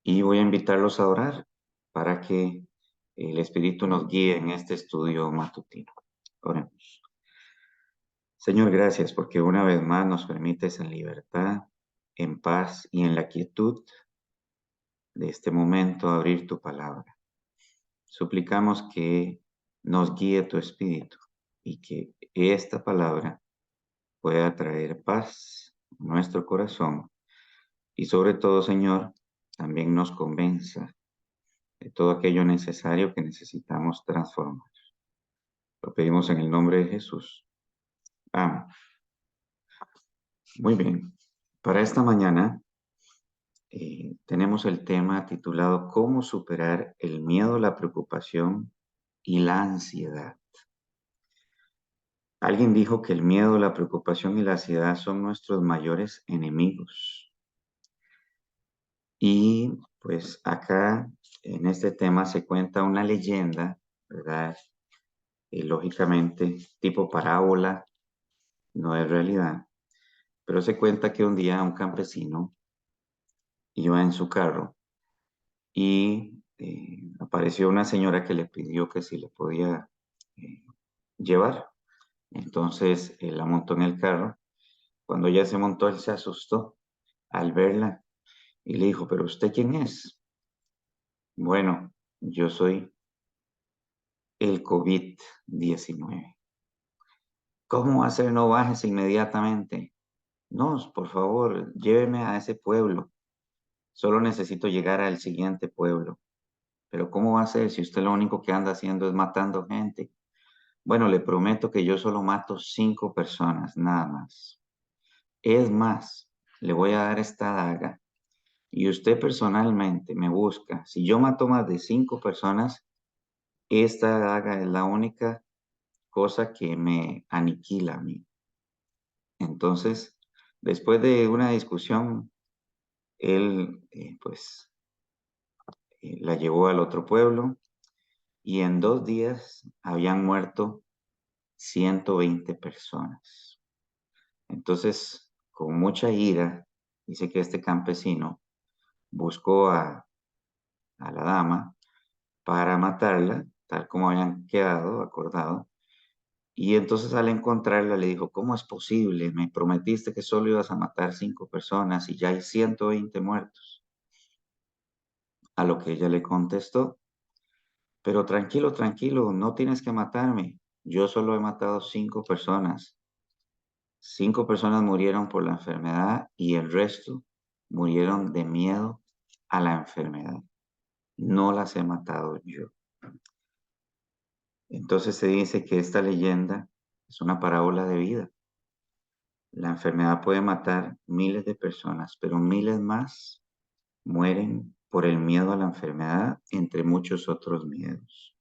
y voy a invitarlos a orar para que el Espíritu nos guíe en este estudio matutino. Oremos. Señor, gracias porque una vez más nos permites en libertad, en paz y en la quietud de este momento abrir tu palabra. Suplicamos que nos guíe tu Espíritu y que esta palabra pueda traer paz a nuestro corazón y sobre todo, Señor, también nos convenza de todo aquello necesario que necesitamos transformar. Lo pedimos en el nombre de Jesús. Amén. Muy bien. Para esta mañana tenemos el tema titulado ¿Cómo superar el miedo, la preocupación y la ansiedad? Alguien dijo que el miedo, la preocupación y la ansiedad son nuestros mayores enemigos. Y pues acá en este tema se cuenta una leyenda, ¿verdad? Lógicamente tipo parábola, no es realidad, pero se cuenta que un día un campesino iba en su carro y apareció una señora que le pidió que si le podía eh, llevar. Entonces él la montó en el carro. Cuando ella se montó, él se asustó al verla y le dijo, ¿pero usted quién es? Bueno, yo soy el COVID-19. ¿Cómo va a ser? No bajes inmediatamente. No, por favor, lléveme a ese pueblo. Solo necesito llegar al siguiente pueblo. Pero ¿cómo va a ser si usted lo único que anda haciendo es matando gente? Bueno, le prometo que yo solo mato 5 personas, nada más. Es más, le voy a dar esta daga y usted personalmente me busca. Si yo mato más de 5 personas, esta daga es la única cosa que me aniquila a mí. Entonces, después de una discusión, él la llevó al otro pueblo y en 2 días habían muerto 120 personas. Entonces, con mucha ira, dice que este campesino buscó a la dama para matarla, tal como habían quedado, acordado. Y entonces al encontrarla le dijo, ¿cómo es posible? Me prometiste que solo ibas a matar 5 personas y ya hay 120 muertos. A lo que ella le contestó, pero tranquilo, tranquilo, no tienes que matarme. Yo solo he matado 5 personas. 5 personas murieron por la enfermedad y el resto murieron de miedo a la enfermedad. No las he matado yo. Entonces se dice que esta leyenda es una parábola de vida. La enfermedad puede matar miles de personas, pero miles más mueren por el miedo a la enfermedad, entre muchos otros miedos.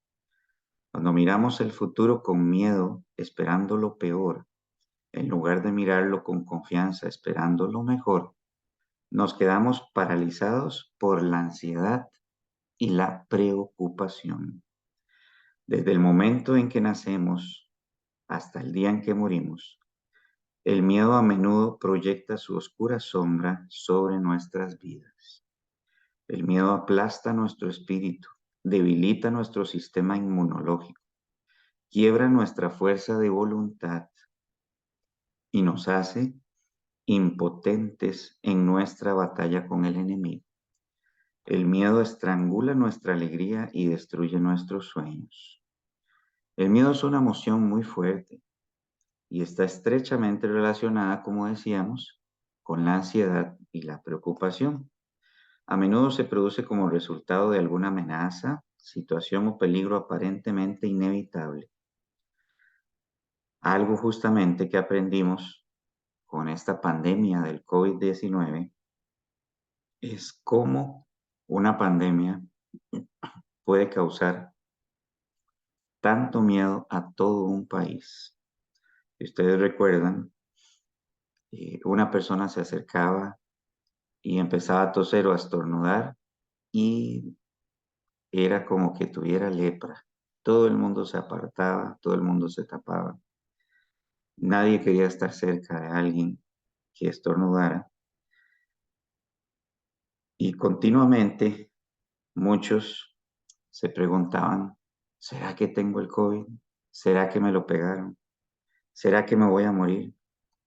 Cuando miramos el futuro con miedo, esperando lo peor, en lugar de mirarlo con confianza, esperando lo mejor, nos quedamos paralizados por la ansiedad y la preocupación. Desde el momento en que nacemos hasta el día en que morimos, el miedo a menudo proyecta su oscura sombra sobre nuestras vidas. El miedo aplasta nuestro espíritu, debilita nuestro sistema inmunológico, quiebra nuestra fuerza de voluntad y nos hace impotentes en nuestra batalla con el enemigo. El miedo estrangula nuestra alegría y destruye nuestros sueños. El miedo es una emoción muy fuerte y está estrechamente relacionada, como decíamos, con la ansiedad y la preocupación. A menudo se produce como resultado de alguna amenaza, situación o peligro aparentemente inevitable. Algo justamente que aprendimos con esta pandemia del COVID-19 es cómo una pandemia puede causar tanto miedo a todo un país. Si ustedes recuerdan, una persona se acercaba y empezaba a toser o a estornudar y era como que tuviera lepra. Todo el mundo se apartaba, todo el mundo se tapaba. Nadie quería estar cerca de alguien que estornudara. Y continuamente muchos se preguntaban, ¿será que tengo el COVID? ¿Será que me lo pegaron? ¿Será que me voy a morir?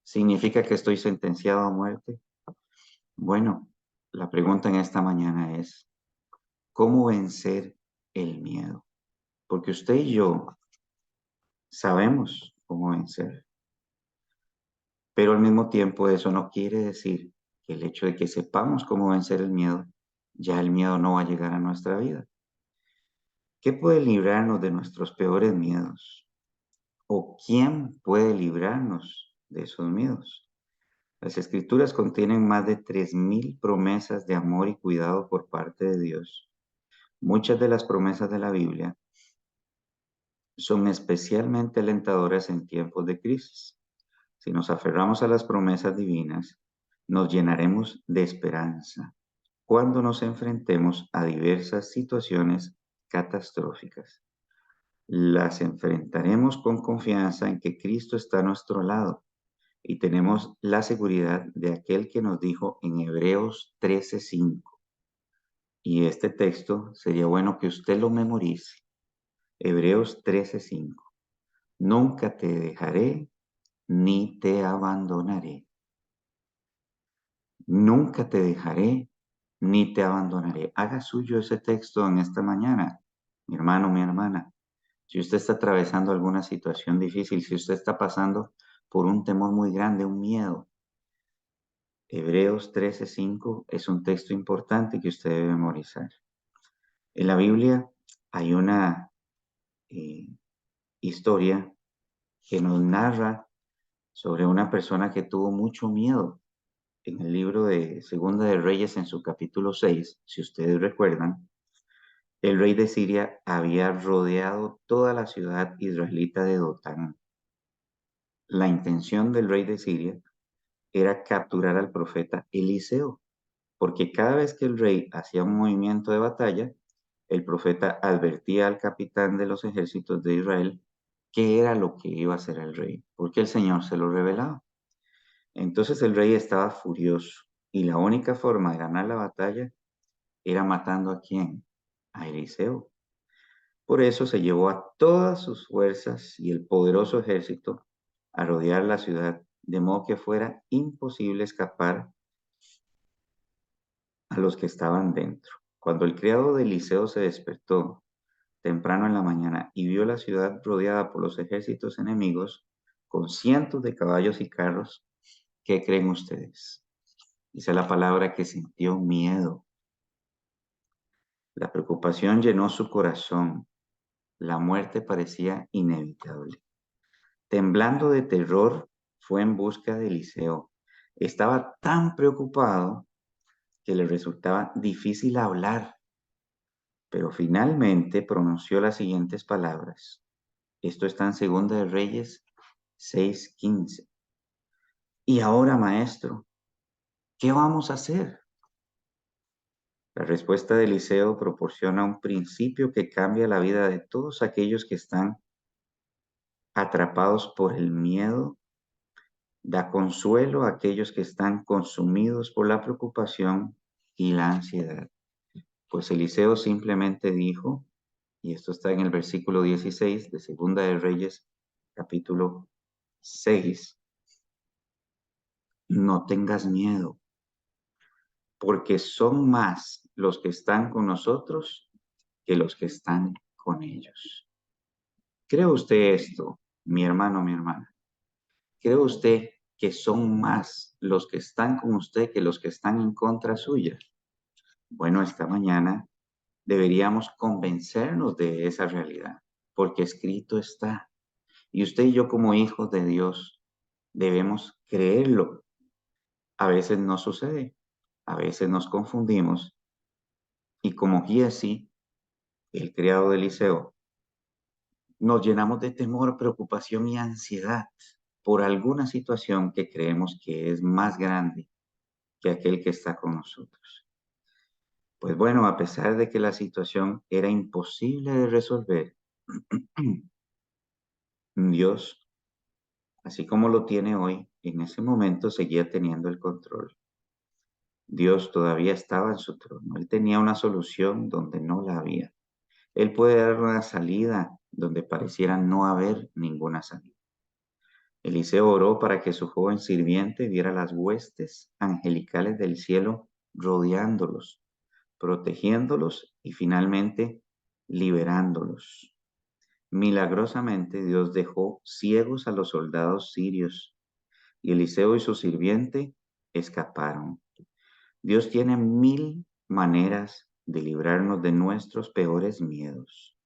¿Significa que estoy sentenciado a muerte? Bueno, la pregunta en esta mañana es, ¿cómo vencer el miedo? Porque usted y yo sabemos cómo vencer, pero al mismo tiempo eso no quiere decir que el hecho de que sepamos cómo vencer el miedo, ya el miedo no va a llegar a nuestra vida. ¿Qué puede librarnos de nuestros peores miedos? ¿O quién puede librarnos de esos miedos? Las escrituras contienen más de 3.000 promesas de amor y cuidado por parte de Dios. Muchas de las promesas de la Biblia son especialmente alentadoras en tiempos de crisis. Si nos aferramos a las promesas divinas, nos llenaremos de esperanza cuando nos enfrentemos a diversas situaciones catastróficas. Las enfrentaremos con confianza en que Cristo está a nuestro lado y tenemos la seguridad de aquel que nos dijo en Hebreos 13:5. Y este texto sería bueno que usted lo memorice. Hebreos 13:5. Nunca te dejaré ni te abandonaré. Nunca te dejaré ni te abandonaré. Haga suyo ese texto en esta mañana, mi hermano, mi hermana. Si usted está atravesando alguna situación difícil, si usted está pasando por un temor muy grande, un miedo, Hebreos 13:5 es un texto importante que usted debe memorizar. En la Biblia hay una eh, historia que nos narra sobre una persona que tuvo mucho miedo. En el libro de Segunda de Reyes, en su capítulo 6, si ustedes recuerdan, el rey de Siria había rodeado toda la ciudad israelita de Dotán. La intención del rey de Siria era capturar al profeta Eliseo, porque cada vez que el rey hacía un movimiento de batalla, el profeta advertía al capitán de los ejércitos de Israel qué era lo que iba a hacer el rey, porque el Señor se lo revelaba. Entonces el rey estaba furioso y la única forma de ganar la batalla era matando a quién, a Eliseo. Por eso se llevó a todas sus fuerzas y el poderoso ejército a rodear la ciudad, de modo que fuera imposible escapar a los que estaban dentro. Cuando el criado de Eliseo se despertó temprano en la mañana y vio la ciudad rodeada por los ejércitos enemigos, con cientos de caballos y carros, ¿qué creen ustedes? Dice la palabra que sintió miedo. La preocupación llenó su corazón. La muerte parecía inevitable. Temblando de terror, fue en busca de Eliseo. Estaba tan preocupado que le resultaba difícil hablar, pero finalmente pronunció las siguientes palabras. Esto está en Segunda de Reyes 6:15. Y ahora, maestro, ¿qué vamos a hacer? La respuesta de Eliseo proporciona un principio que cambia la vida de todos aquellos que están atrapados por el miedo, da consuelo a aquellos que están consumidos por la preocupación y la ansiedad. Pues Eliseo simplemente dijo, y esto está en el versículo 16 de Segunda de Reyes, capítulo 6, no tengas miedo, porque son más los que están con nosotros que los que están con ellos. ¿Cree usted esto, mi hermano, mi hermana? ¿Cree usted que son más los que están con usted que los que están en contra suya? Bueno, esta mañana deberíamos convencernos de esa realidad, porque escrito está. Y usted y yo como hijos de Dios debemos creerlo. A veces no sucede, a veces nos confundimos y como Giesi, el criado de Eliseo, nos llenamos de temor, preocupación y ansiedad por alguna situación que creemos que es más grande que aquel que está con nosotros. Pues bueno, a pesar de que la situación era imposible de resolver, Dios, así como lo tiene hoy, en ese momento seguía teniendo el control. Dios todavía estaba en su trono. Él tenía una solución donde no la había. Él puede dar una salida donde pareciera no haber ninguna salida. Eliseo oró para que su joven sirviente viera las huestes angelicales del cielo rodeándolos, protegiéndolos y finalmente liberándolos. Milagrosamente Dios dejó ciegos a los soldados sirios y Eliseo y su sirviente escaparon. Dios tiene mil maneras de librarnos de nuestros peores miedos.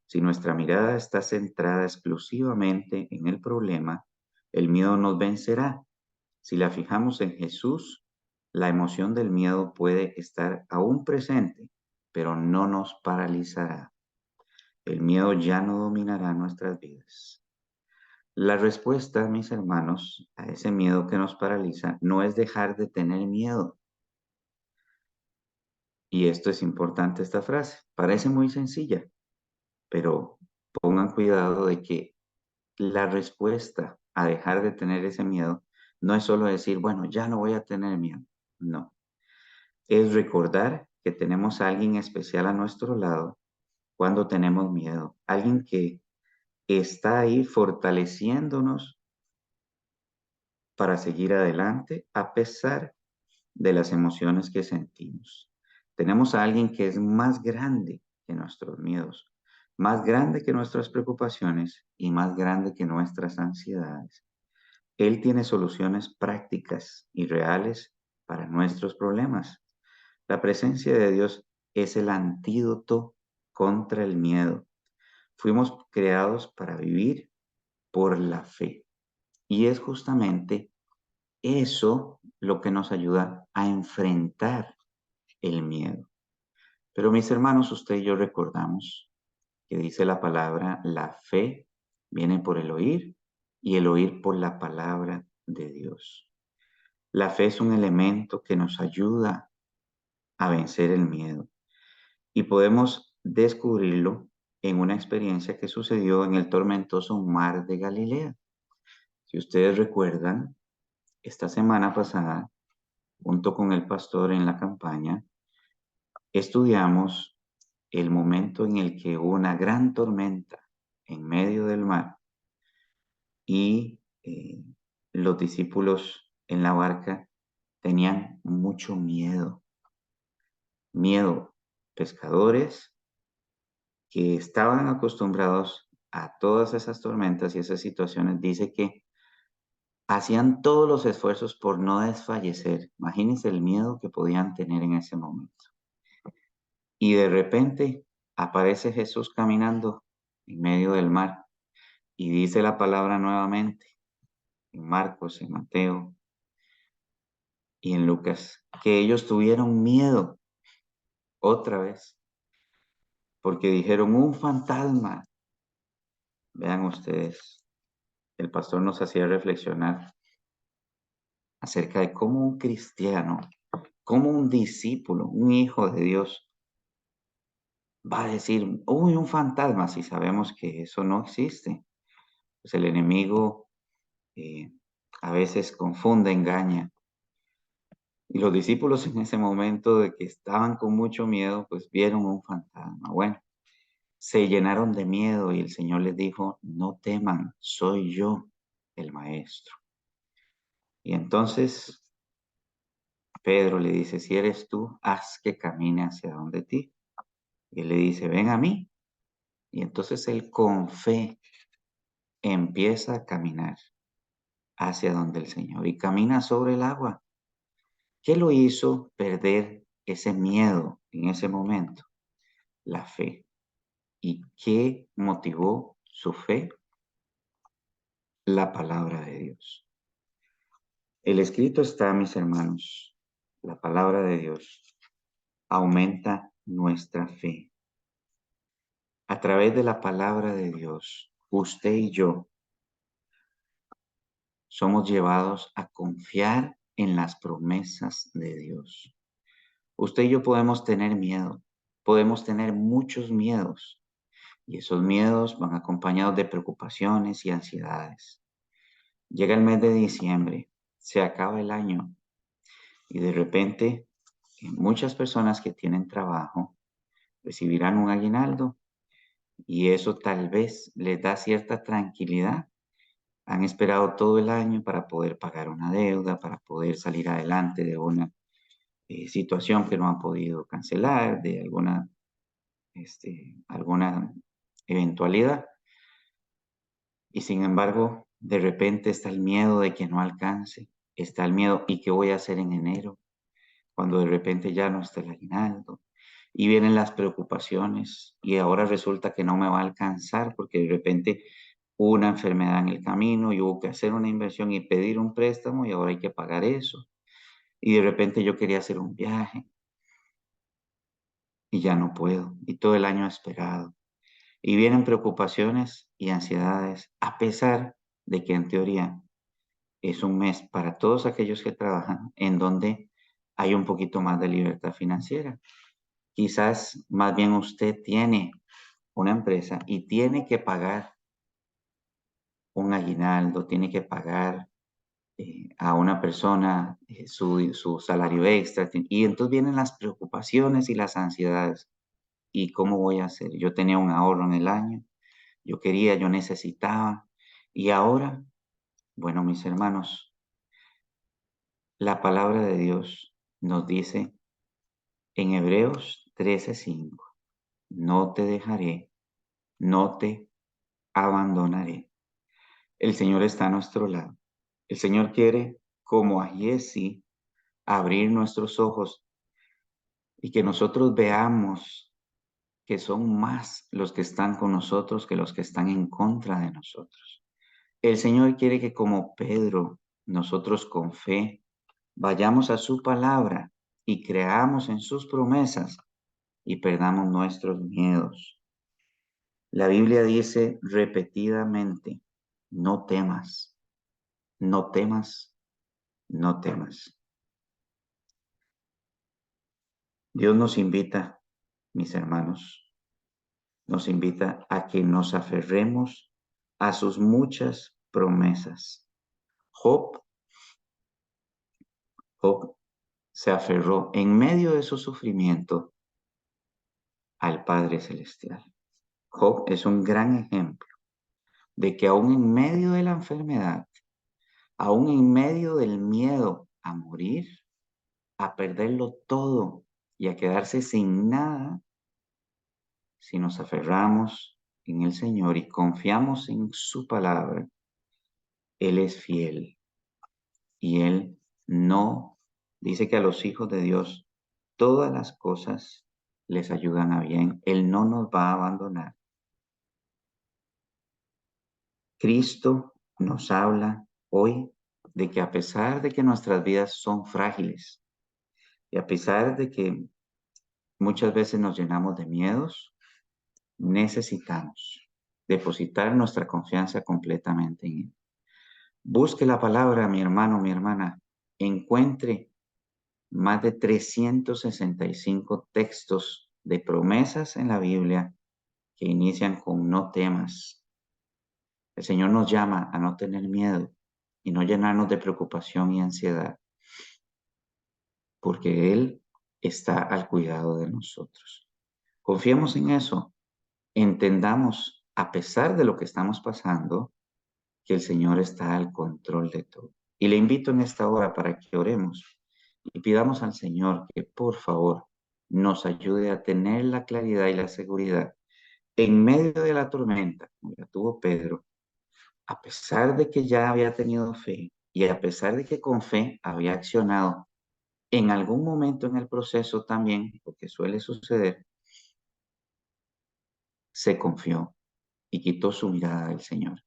Si nuestra mirada está centrada exclusivamente en el problema, el miedo nos vencerá. Si la fijamos en Jesús, la emoción del miedo puede estar aún presente, pero no nos paralizará. El miedo ya no dominará nuestras vidas. La respuesta, mis hermanos, a ese miedo que nos paraliza no es dejar de tener miedo. Y esto es importante, esta frase. Parece muy sencilla, pero pongan cuidado de que la respuesta a dejar de tener ese miedo no es solo decir, bueno, ya no voy a tener miedo. No, es recordar que tenemos a alguien especial a nuestro lado cuando tenemos miedo. Alguien que está ahí fortaleciéndonos para seguir adelante a pesar de las emociones que sentimos. Tenemos a alguien que es más grande que nuestros miedos, más grande que nuestras preocupaciones y más grande que nuestras ansiedades. Él tiene soluciones prácticas y reales para nuestros problemas. La presencia de Dios es el antídoto contra el miedo. Fuimos creados para vivir por la fe. Y es justamente eso lo que nos ayuda a enfrentar el miedo. Pero mis hermanos, usted y yo recordamos que dice la palabra, la fe viene por el oír y el oír por la palabra de Dios. La fe es un elemento que nos ayuda a vencer el miedo y podemos descubrirlo en una experiencia que sucedió en el tormentoso mar de Galilea. Si ustedes recuerdan, esta semana pasada, junto con el pastor en la campaña, estudiamos el momento en el que hubo una gran tormenta en medio del mar y los discípulos en la barca tenían mucho miedo. Miedo, pescadores que estaban acostumbrados a todas esas tormentas y esas situaciones, dice que hacían todos los esfuerzos por no desfallecer. Imagínense el miedo que podían tener en ese momento. Y de repente aparece Jesús caminando en medio del mar y dice la palabra nuevamente en Marcos, en Mateo y en Lucas, que ellos tuvieron miedo otra vez porque dijeron un fantasma. Vean ustedes, el pastor nos hacía reflexionar acerca de cómo un cristiano, cómo un discípulo, un hijo de Dios va a decir, uy, un fantasma, si sabemos que eso no existe. Pues el enemigo eh, a veces confunde, engaña. Y los discípulos en ese momento de que estaban con mucho miedo, pues vieron un fantasma. Bueno, se llenaron de miedo y el Señor les dijo, no teman, soy yo el maestro. Y entonces Pedro le dice, si eres tú, haz que camine hacia donde ti. Y él le dice, ven a mí. Y entonces él con fe empieza a caminar hacia donde el Señor y camina sobre el agua. ¿Qué lo hizo perder ese miedo en ese momento? La fe. ¿Y qué motivó su fe? La palabra de Dios. El escrito está, mis hermanos, la palabra de Dios aumenta nuestra fe. A través de la palabra de Dios, usted y yo somos llevados a confiar en las promesas de Dios. Usted y yo podemos tener miedo, podemos tener muchos miedos, y esos miedos van acompañados de preocupaciones y ansiedades. Llega el mes de diciembre, se acaba el año Y de repente, muchas personas que tienen trabajo recibirán un aguinaldo y eso tal vez les da cierta tranquilidad. Han esperado todo el año para poder pagar una deuda, para poder salir adelante de una situación que no han podido cancelar, de alguna eventualidad. Y sin embargo, de repente está el miedo de que no alcance, está el miedo, ¿y qué voy a hacer en enero? Cuando de repente ya no está el aguinaldo. Y vienen las preocupaciones y ahora resulta que no me va a alcanzar porque de repente hubo una enfermedad en el camino y hubo que hacer una inversión y pedir un préstamo y ahora hay que pagar eso. Y de repente yo quería hacer un viaje y ya no puedo. Y todo el año he esperado. Y vienen preocupaciones y ansiedades, a pesar de que en teoría es un mes para todos aquellos que trabajan en donde hay un poquito más de libertad financiera. Quizás más bien usted tiene una empresa y tiene que pagar un aguinaldo, tiene que pagar a una persona su salario extra, y entonces vienen las preocupaciones y las ansiedades. ¿Y cómo voy a hacer? Yo tenía un ahorro en el año, yo quería, yo necesitaba, y ahora, bueno, mis hermanos, la palabra de Dios nos dice en Hebreos 13:5, no te dejaré, no te abandonaré. El Señor está a nuestro lado. El Señor quiere, como a Giesi, abrir nuestros ojos y que nosotros veamos que son más los que están con nosotros que los que están en contra de nosotros. El Señor quiere que como Pedro, nosotros con fe vayamos a su palabra y creamos en sus promesas y perdamos nuestros miedos. La Biblia dice repetidamente, no temas, no temas, no temas. Dios nos invita, mis hermanos, nos invita a que nos aferremos a sus muchas promesas. Job, Job se aferró en medio de su sufrimiento al Padre Celestial. Job es un gran ejemplo de que aún en medio de la enfermedad, aún en medio del miedo a morir, a perderlo todo y a quedarse sin nada, si nos aferramos en el Señor y confiamos en su palabra, Él es fiel y Él no dice que a los hijos de Dios todas las cosas les ayudan a bien. Él no nos va a abandonar. Cristo nos habla hoy de que a pesar de que nuestras vidas son frágiles y a pesar de que muchas veces nos llenamos de miedos, necesitamos depositar nuestra confianza completamente en Él. Busque la palabra, mi hermano, mi hermana. Encuentre más de 365 textos de promesas en la Biblia que inician con no temas. El Señor nos llama a no tener miedo y no llenarnos de preocupación y ansiedad, porque Él está al cuidado de nosotros. Confiemos en eso. Entendamos, a pesar de lo que estamos pasando, que el Señor está al control de todo. Y le invito en esta hora para que oremos y pidamos al Señor que por favor nos ayude a tener la claridad y la seguridad en medio de la tormenta, como ya tuvo Pedro, a pesar de que ya había tenido fe y a pesar de que con fe había accionado en algún momento en el proceso también, porque suele suceder, se confió y quitó su mirada del Señor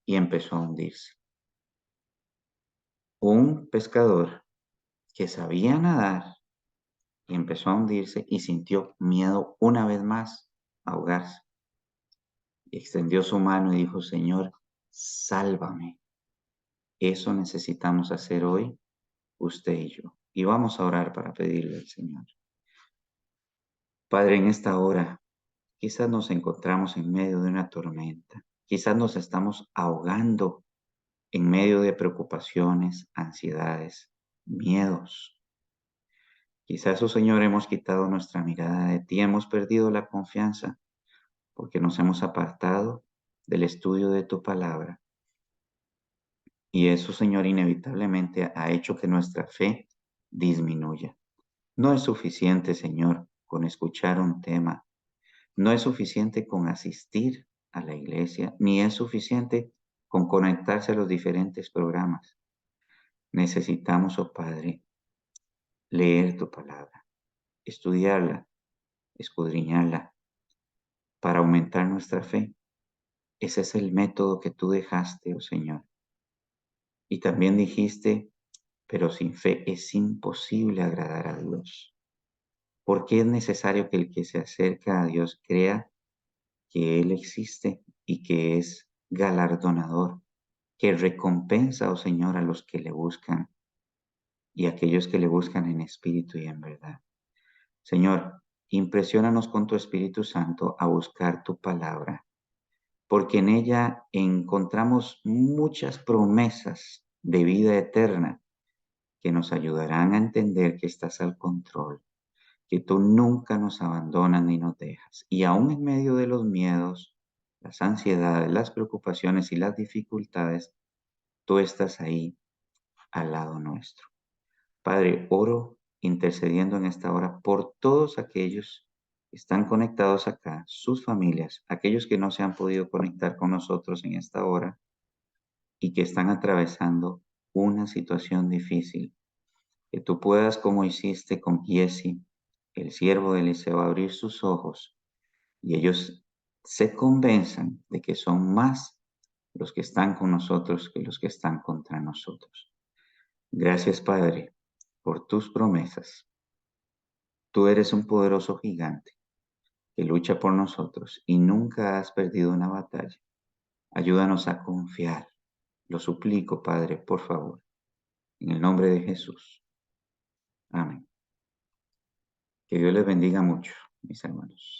y empezó a hundirse. Un pescador que sabía nadar y empezó a hundirse y sintió miedo una vez más a ahogarse. Y extendió su mano y dijo, Señor, sálvame. Eso necesitamos hacer hoy, usted y yo. Y vamos a orar para pedirle al Señor. Padre, en esta hora, quizás nos encontramos en medio de una tormenta. Quizás nos estamos ahogando en medio de preocupaciones, ansiedades, miedos. Quizás, oh Señor, hemos quitado nuestra mirada de ti, hemos perdido la confianza porque nos hemos apartado del estudio de tu palabra. Y eso, Señor, inevitablemente ha hecho que nuestra fe disminuya. No es suficiente, Señor, con escuchar un tema. No es suficiente con asistir a la iglesia, ni es suficiente con conectarse a los diferentes programas. Necesitamos, oh Padre, leer tu palabra, estudiarla, escudriñarla para aumentar nuestra fe. Ese es el método que tú dejaste, oh Señor. Y también dijiste, pero sin fe es imposible agradar a Dios. Porque es necesario que el que se acerca a Dios crea que Él existe y que es galardonador, que recompensa, oh Señor, a los que le buscan y a aquellos que le buscan en espíritu y en verdad. Señor, impresiónanos con tu Espíritu Santo a buscar tu palabra, porque en ella encontramos muchas promesas de vida eterna que nos ayudarán a entender que estás al control, que tú nunca nos abandonas ni nos dejas. Y aún en medio de los miedos, las ansiedades, las preocupaciones y las dificultades, tú estás ahí al lado nuestro. Padre, oro intercediendo en esta hora por todos aquellos que están conectados acá, sus familias, aquellos que no se han podido conectar con nosotros en esta hora y que están atravesando una situación difícil. Que tú puedas, como hiciste con Giesi, el siervo de Eliseo, abrir sus ojos y ellos se convenzan de que son más los que están con nosotros que los que están contra nosotros. Gracias, Padre, por tus promesas. Tú eres un poderoso gigante que lucha por nosotros y nunca has perdido una batalla. Ayúdanos a confiar. Lo suplico, Padre, por favor, en el nombre de Jesús. Amén. Que Dios les bendiga mucho, mis hermanos.